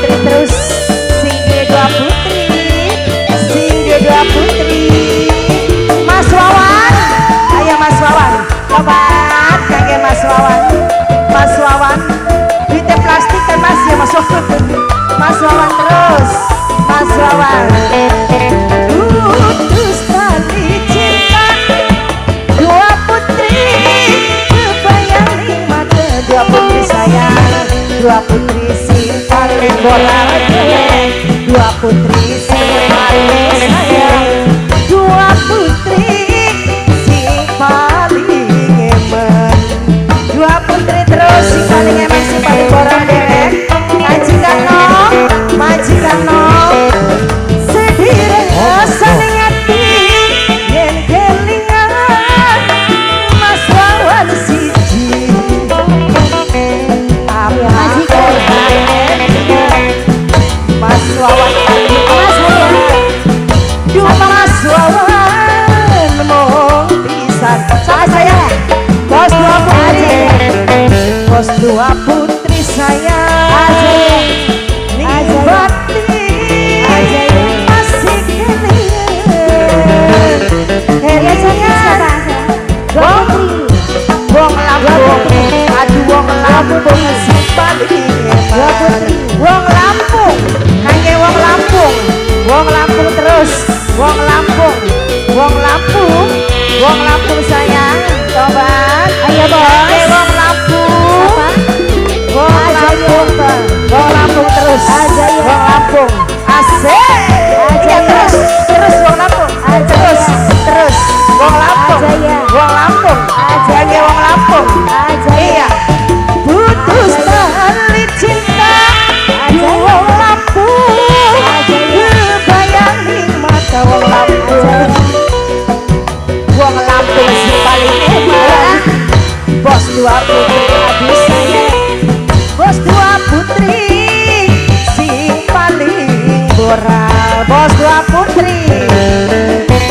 putri terus sing duwe dua putri, sing duwe dua putri. Mas Wawan, ayo Mas Wawan, obat kangge Mas Wawan. Mas Wawan, duitnya plastik kan Mas ya Mas Wawan. Mas Wawan terus, Mas Wawan. Putus tali cinta dua putri, kebayang di mata dua putri sayang, dua putri si paling bola dua putri si paling sayang, dua putri si paling emen, dua putri terus si paling emen si paling bola deh. Majikan no, majikan no, sedih saling hati yen kelingan Mas Wawan siji. Majikan Mas Wawan, dua Mas Wawan mau pisan. Sama saya, bos dua putri, bos dua putri saya. Wong Lampung, kangge wong Lampung, wong Lampung terus, wong Lampung, wong Lampung, wong Lampung sayang, tobat, ayo bos, wong Lampung, wong Lampung, wong Lampung terus, wong Lampung, asik, ya terus, terus wong Lampung, terus, terus, wong Lampung, wong Lampung, kangge wong Lampung, iya. Putus tali cinta wong Lampung, kebayang di mata wong Lampung, wong Lampung si paling eman, bos dua putri aduh saya, bos dua putri si paling boral, bos dua putri,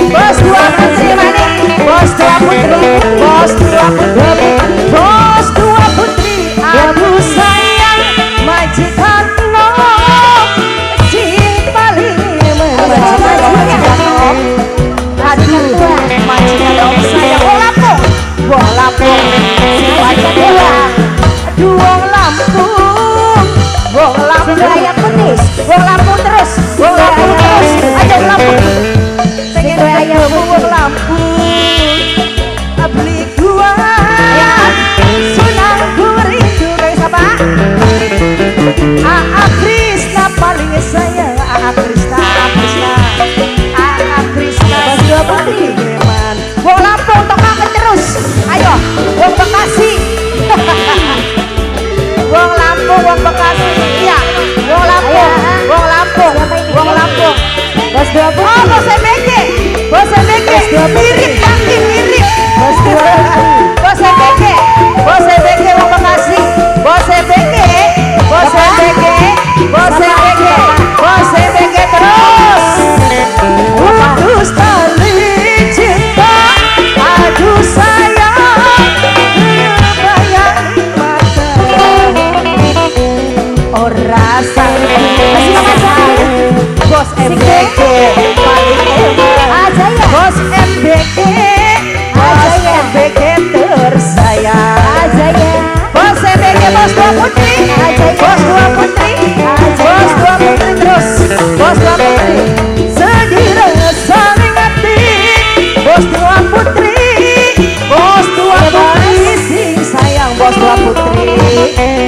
bos dua putri maning, bos dua putri, bos dua putri, bos dua putri. Aduh sayang majikan no si paling majikan no, aduh majikan no sayang wong Lampung, wong Lampung si paling bola, aduh wong Lampung, wong Lampung ayam petis, wong Lampung terus, wong Lampung terus, aja wong Lampung, pengen ayam wong Lampung, beli gua sunang gurih. Aa Krisna paling sayang, Aa Krisna, Krisna, Aa Krisna dua putri eman, wong Lampung tokakan terus, ayo wong Bekasi, wong Lampung, wong Bekasi, iya, wong Lampung, wong Lampung, wong Lampung, bos dua putri, oh bos MBG, bos MBG, mirip kaki mirip, bos dua putri, bos MBG, bos MBG wong Bekasi, bos MBG, bos MBG, bos MBG, bos MBG terus. Putus tali cinta, aduh sayang, kebayang di mata. Oh rasa, bos MBG paling eman, bos MBG, bos MBG tersayang, bos MBG, bos dua putri, bos dua putri, bos dua putri terus, bos dua putri, sedih saling hati, bos dua putri, bos dua putri sing sayang, bos dua putri,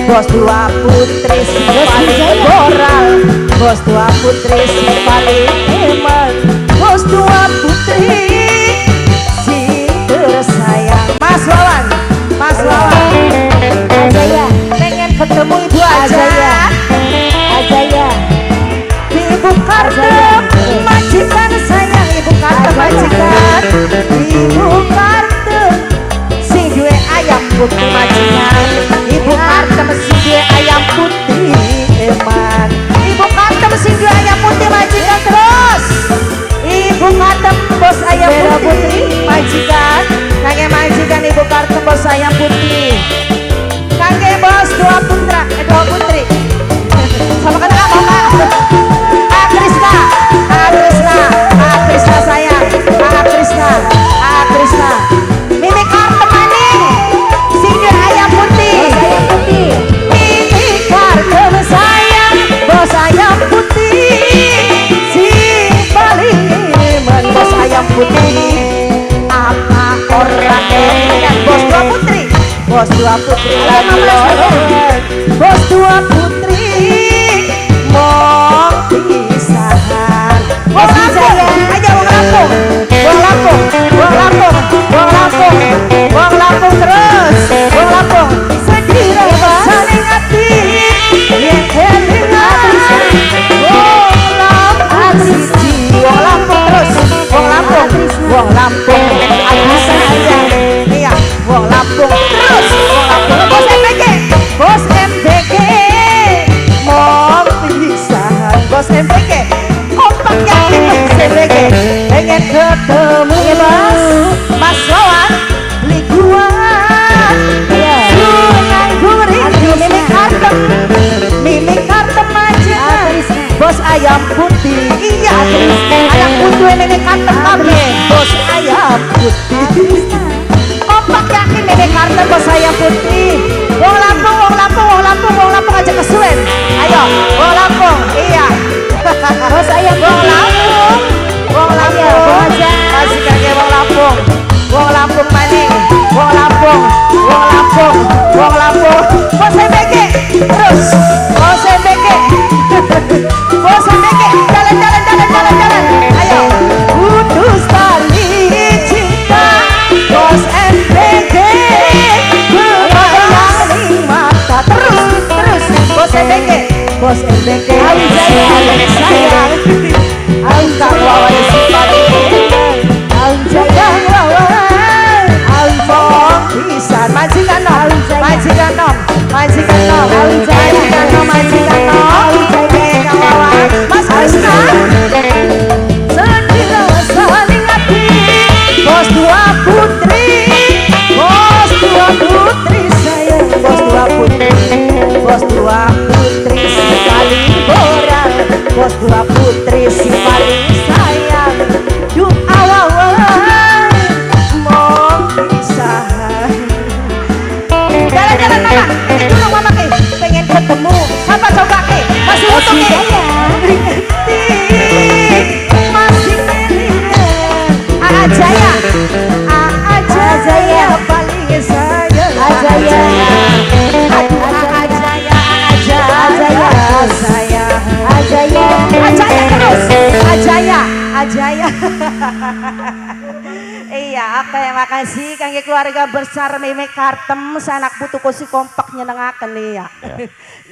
bos dua putri si paling boral, bos dua putri si paling eman, bos dua putri si tersayang. Mas Wawan, Mas Wawan, aja ya, pengen ketemu ibu aja ya, ibu Kartem, majikan sayang, ibu Kartem majikan, ibu Kartem, sing duwe ayam putih majikan, ibu Kartem sing duwe ayam putih eman, ibu Kartem sing duwe ayam putih majikan terus, ibu Kartem bos ayam putih majikan, kangen majikan ibu Kartem bos Bos dua putri mong pisahan. Wong Lampung, aja wong Lampung. Wong Lampung, wong Lampung, wong Lampung, wong Lampung terus. Wong Lampung, sedih saling hati yang kelingan. Wong Lampung siji, wong Lampung terus. Wong Lampung, wong Lampung, aku sayang. Iya, wong Lampung terus. Wong Lampung, bos MBG, bos MBG, mau pisahan. Bos MBG, kompak yakin bos MBG, pengen ketemu ya bos. Mas Wawan, beli kuat, sungai gurih, mimik kartem, mimik kartem aja. Bos ayam putih, iya, ayam putih mimik kartem kami. Bos ayam putih, kompak yakin mimik kartem bos ayam putih. Wong Lampung, wong Lampung, wong Lampung, wong Lampung aja kesuwen. Ayo, wong Lampung, iya. Bos ayam wong Lampung, wong Lampung, kasih kakek wong Lampung, wong Lampung maning, wong Lampung, wong Lampung, wong Lampung. Bos MBG, terus, bos MBG, bos MBG, jalan, jalan, jalan, jalan, jalan. Ayo, putus tali cinta, bos MBG. Terus bos MBG, bos MBG, sayang, angkat wawan sifat, angkat wawan, angkong pisan, majikan nom, majikan nom, majikan nom, majikan nom, majikan nom, pegang wawan, Mas Krisna, sedih saling hati, bos dua putri, bos dua putri sayang, bos dua putri. Bos dua putri si paling boran, bos dua putri si paling sayang. Duh awawan mau pisahan. Jalan-jalan mama, dulu mama ke pengen ketemu. Apa coba ke? Masih utuh ke? Masih kelingan. Ajaya, Ajaya paling sayang. Ajaya. Ajaya. Iya, oke, makasih kangge keluarga besar Mimik Kartem sanak putu kosi kompak nyenengaken ya.